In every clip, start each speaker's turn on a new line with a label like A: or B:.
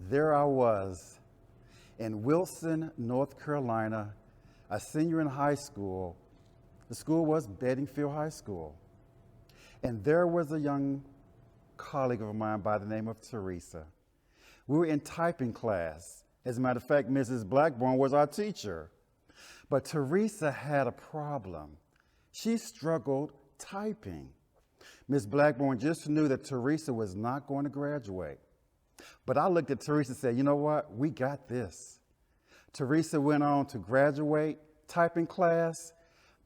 A: There I was in Wilson, North Carolina, a senior in high school. The school was Bedingfield High School. And there was a young colleague of mine by the name of Teresa. We were in typing class. As a matter of fact, Mrs. Blackburn was our teacher. But Teresa had a problem. She struggled typing. Ms. Blackburn just knew that Teresa was not going to graduate. But I looked at Teresa and said, you know what? We got this. Teresa went on to graduate typing class,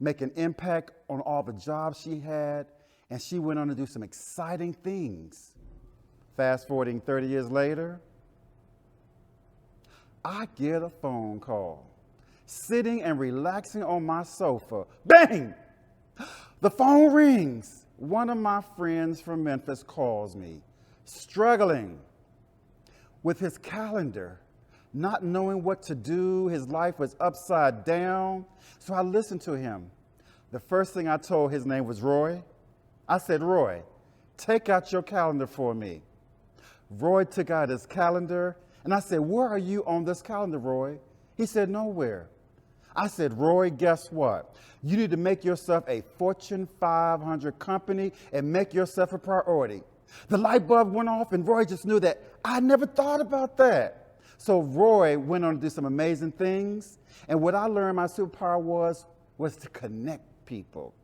A: make an impact on all the jobs she had, and she went on to do some exciting things. Fast forwarding 30 years later, I get a phone call. Sitting and relaxing on my sofa, bang! The phone rings. One of my friends from Memphis calls me, struggling with his calendar, not knowing what to do. His life was upside down. So I listened to him. The first thing I told, his name was Roy. I said, Roy, take out your calendar for me. Roy took out his calendar, and I said, where are you on this calendar, Roy? He said, nowhere. I said, Roy, guess what? You need to make yourself a Fortune 500 company and make yourself a priority. The light bulb went off, and Roy just knew that I never thought about that. So Roy went on to do some amazing things, and what I learned my superpower was to connect people,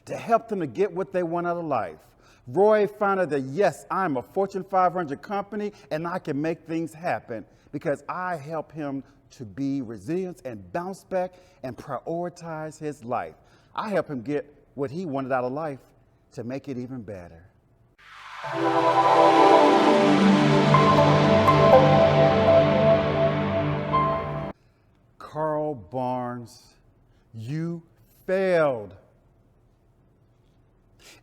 A: to help them to get what they want out of life. Roy found out that, yes, I'm a Fortune 500 company, and I can make things happen because I help him to be resilient and bounce back and prioritize his life. I help him get what he wanted out of life to make it even better. Carl Barnes, you failed.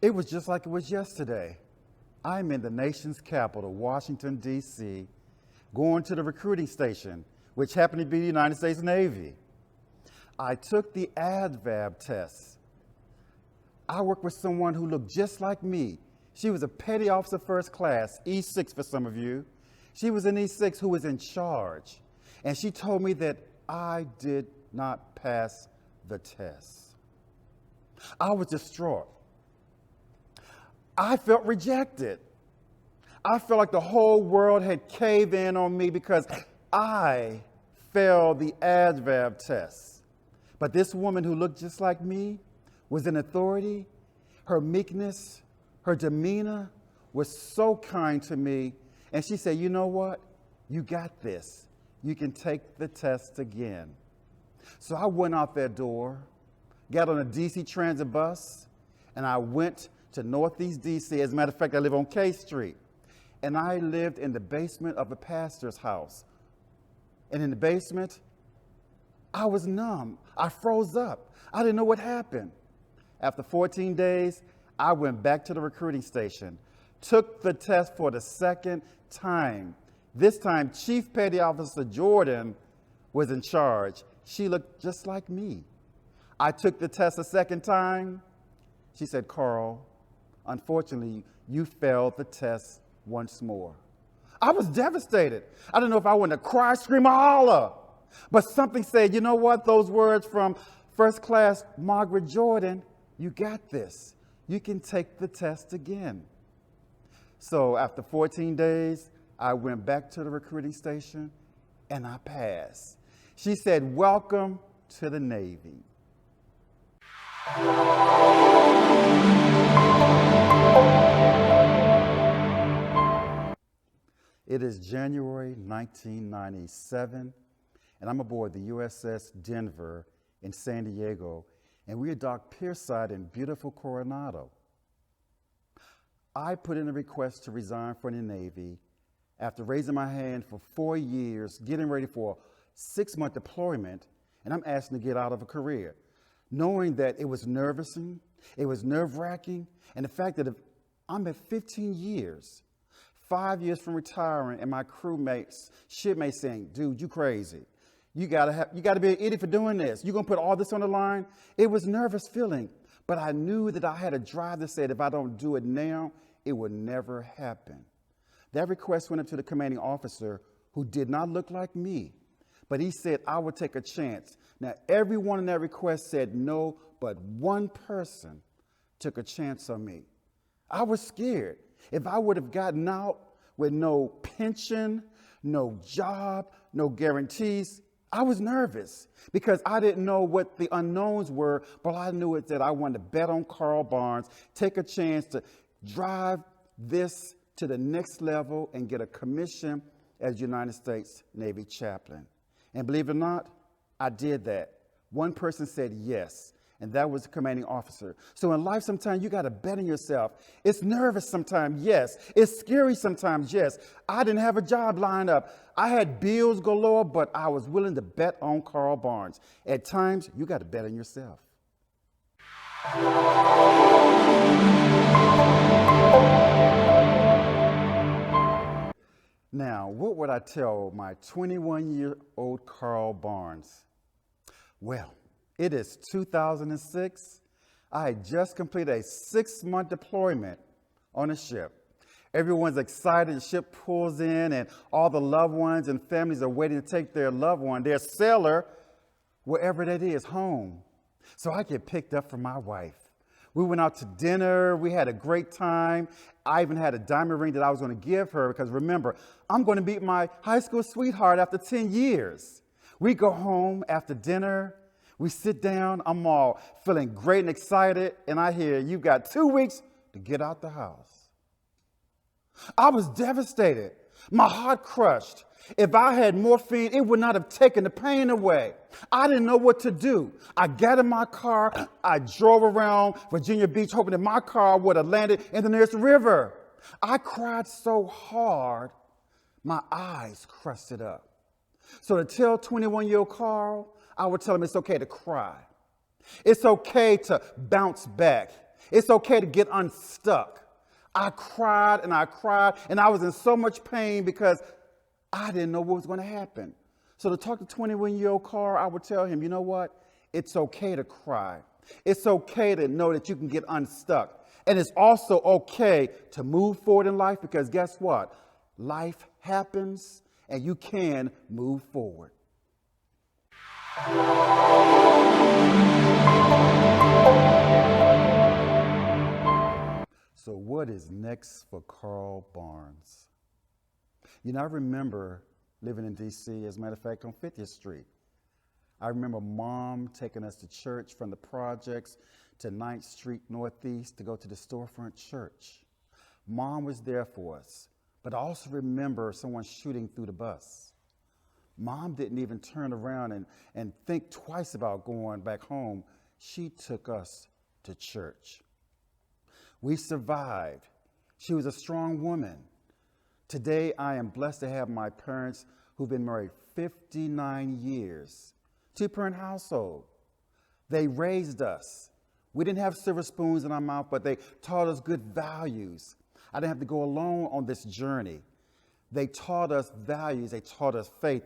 A: It was just like it was yesterday. I'm in the nation's capital, Washington, D.C., going to the recruiting station, which happened to be the United States Navy. I took the ADVAB test. I worked with someone who looked just like me. She was a petty officer first class, E6 for some of you. She was an E6 who was in charge. And she told me that I did not pass the test. I was distraught. I felt rejected. I felt like the whole world had caved in on me because I failed the ADVAB test. But this woman who looked just like me was in authority. Her meekness, her demeanor was so kind to me. And she said, you know what? You got this. You can take the test again. So I went out that door, got on a DC Transit bus, and I went to Northeast DC. As a matter of fact, I live on K Street. And I lived in the basement of a pastor's house. And in the basement, I was numb. I froze up. I didn't know what happened. After 14 days, I went back to the recruiting station, took the test for the second time. This time, Chief Petty Officer Jordan was in charge. She looked just like me. I took the test a second time. She said, Carl, unfortunately, you failed the test once more. I was devastated. I didn't know if I wanted to cry, scream, or holler. But something said, you know what? Those words from first class Margaret Jordan, you got this. You can take the test again. So after 14 days, I went back to the recruiting station and I passed. She said, welcome to the Navy. It is January 1997, and I'm aboard the USS Denver in San Diego, and we are docked pierside in beautiful Coronado. I put in a request to resign from the Navy after raising my hand for 4 years, getting ready for a 6-month deployment, and I'm asking to get out of a career, knowing that it was nerve-wracking, and the fact that if I'm at 15 years, 5 years from retiring, and my crewmates, shipmates saying, dude, you crazy. You gotta be an idiot for doing this. You're gonna put all this on the line? It was nervous feeling, but I knew that I had a drive that said if I don't do it now, it would never happen. That request went up to the commanding officer, who did not look like me, but he said I would take a chance. Now, everyone in that request said no, but one person took a chance on me. I was scared. If I would have gotten out with no pension, no job, no guarantees, I was nervous because I didn't know what the unknowns were, but I knew it that I wanted to bet on Carl Barnes, take a chance to drive this to the next level and get a commission as United States Navy chaplain. And believe it or not, I did that. One person said yes, and that was the commanding officer. So in life, sometimes you got to bet on yourself. It's nervous sometimes, yes. It's scary sometimes, yes. I didn't have a job lined up. I had bills galore, but I was willing to bet on Carl Barnes. At times, you got to bet on yourself. Now, what would I tell my 21-year-old Carl Barnes? Well, it is 2006. I had just completed a 6-month deployment on a ship. Everyone's excited. The ship pulls in, and all the loved ones and families are waiting to take their loved one, their sailor, wherever that is, home. So I get picked up from my wife. We went out to dinner. We had a great time. I even had a diamond ring that I was going to give her because, remember, I'm going to meet my high school sweetheart after 10 years. We go home after dinner. We sit down. I'm all feeling great and excited. And I hear, you've got 2 weeks to get out the house. I was devastated. My heart crushed. If I had morphine, it would not have taken the pain away. I didn't know what to do. I got in my car. I drove around Virginia Beach, hoping that my car would have landed in the nearest river. I cried so hard, my eyes crusted up. So to tell 21-year-old Carl, I would tell him it's okay to cry. It's okay to bounce back. It's okay to get unstuck. I cried and I cried, and I was in so much pain because I didn't know what was going to happen. So to talk to 21-year-old Carl, I would tell him, you know what? It's okay to cry. It's okay to know that you can get unstuck. And it's also okay to move forward in life because guess what? Life happens and you can move forward. So what is next for Carl Barnes? You know, I remember living in D.C., as a matter of fact, on 50th Street. I remember Mom taking us to church from the projects to 9th Street Northeast to go to the storefront church. Mom was there for us, but I also remember someone shooting through the bus. Mom didn't even turn around and think twice about going back home. She took us to church. We survived. She was a strong woman. Today, I am blessed to have my parents who've been married 59 years. Two-parent household. They raised us. We didn't have silver spoons in our mouth, but they taught us good values. I didn't have to go alone on this journey. They taught us values. They taught us faith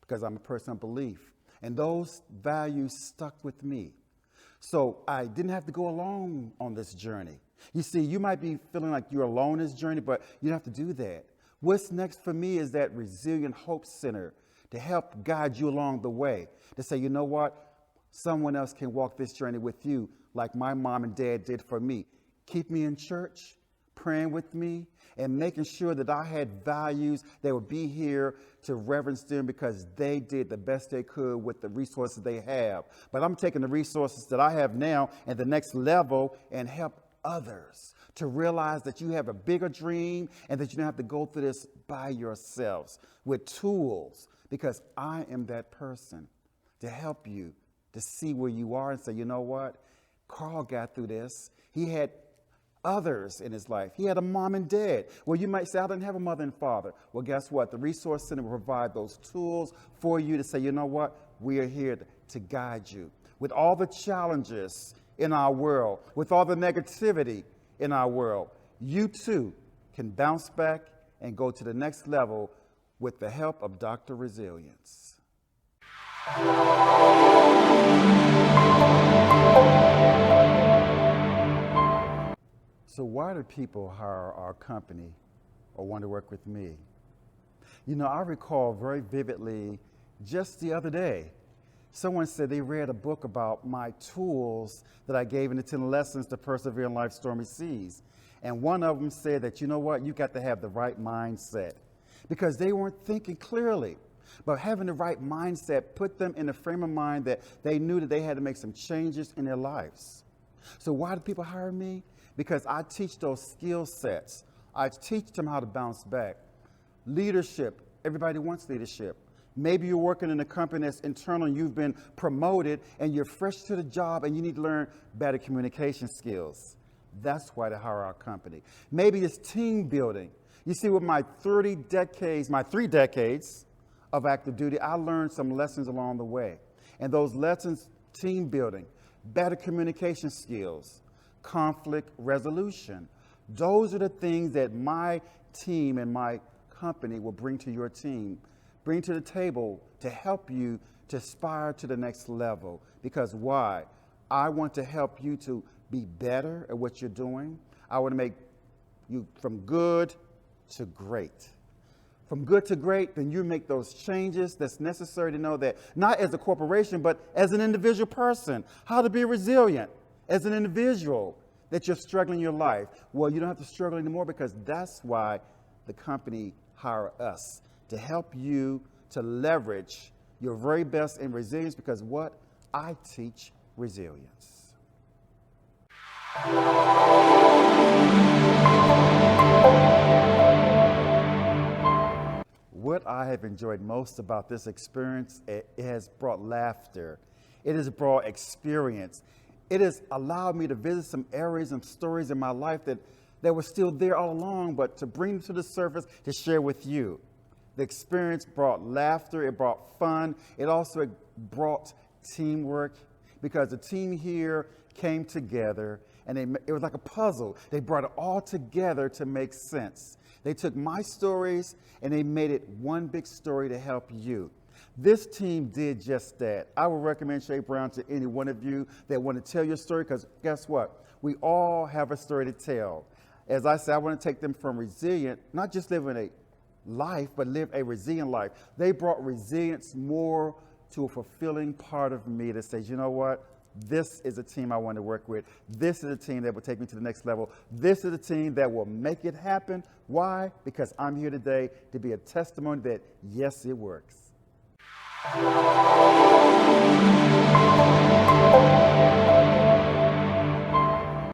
A: because I'm a person of belief. And those values stuck with me. So I didn't have to go alone on this journey. You see, you might be feeling like you're alone in this journey, but you don't have to do that. What's next for me is that Resilient Hope Center to help guide you along the way, to say, you know what, someone else can walk this journey with you like my mom and dad did for me. Keep me in church, praying with me, and making sure that I had values that would be here to reverence them because they did the best they could with the resources they have. But I'm taking the resources that I have now and the next level and help others to realize that you have a bigger dream and that you don't have to go through this by yourselves with tools, because I am that person to help you to see where you are and say, you know what? Carl got through this. He had others in his life. He had a mom and dad. Well, you might say, I didn't have a mother and father. Well, guess what? The Resource Center will provide those tools for you to say, you know what? We are here to guide you. With all the challenges in our world, with all the negativity in our world, you too can bounce back and go to the next level with the help of Dr. Resilience. So why do people hire our company or want to work with me? You know, I recall very vividly just the other day, someone said they read a book about my tools that I gave in the 10 lessons to persevere in life's stormy seas. And one of them said that, you know what, you got to have the right mindset, because they weren't thinking clearly. But having the right mindset put them in a frame of mind that they knew that they had to make some changes in their lives. So why do people hire me? Because I teach those skill sets. I teach them how to bounce back. Leadership, everybody wants leadership. Maybe you're working in a company that's internal and you've been promoted and you're fresh to the job and you need to learn better communication skills. That's why they hire our company. Maybe it's team building. You see, with my 3 decades of active duty, I learned some lessons along the way. And those lessons, team building, better communication skills, conflict resolution, those are the things that my team and my company will bring to your team, bring to the table to help you to aspire to the next level. Because why? I want to help you to be better at what you're doing. I want to make you from good to great. From good to great, then you make those changes that's necessary to know that, not as a corporation, but as an individual person, how to be resilient as an individual, that you're struggling in your life. Well, you don't have to struggle anymore, because that's why the company hire us, to help you to leverage your very best in resilience, because what? I teach resilience. What I have enjoyed most about this experience, it has brought laughter. It has brought experience. It has allowed me to visit some areas and stories in my life that were still there all along, but to bring them to the surface to share with you. The experience brought laughter, it brought fun, it also brought teamwork, because the team here came together and it was like a puzzle. They brought it all together to make sense. They took my stories and they made it one big story to help you. This team did just that. I would recommend Shay Brown to any one of you that want to tell your story, because guess what? We all have a story to tell. As I said, I want to take them from resilient, not just living a life, but live a resilient life. They brought resilience more to a fulfilling part of me that says, you know what? This is a team I want to work with. This is a team that will take me to the next level. This is a team that will make it happen. Why? Because I'm here today to be a testimony that, yes, it works.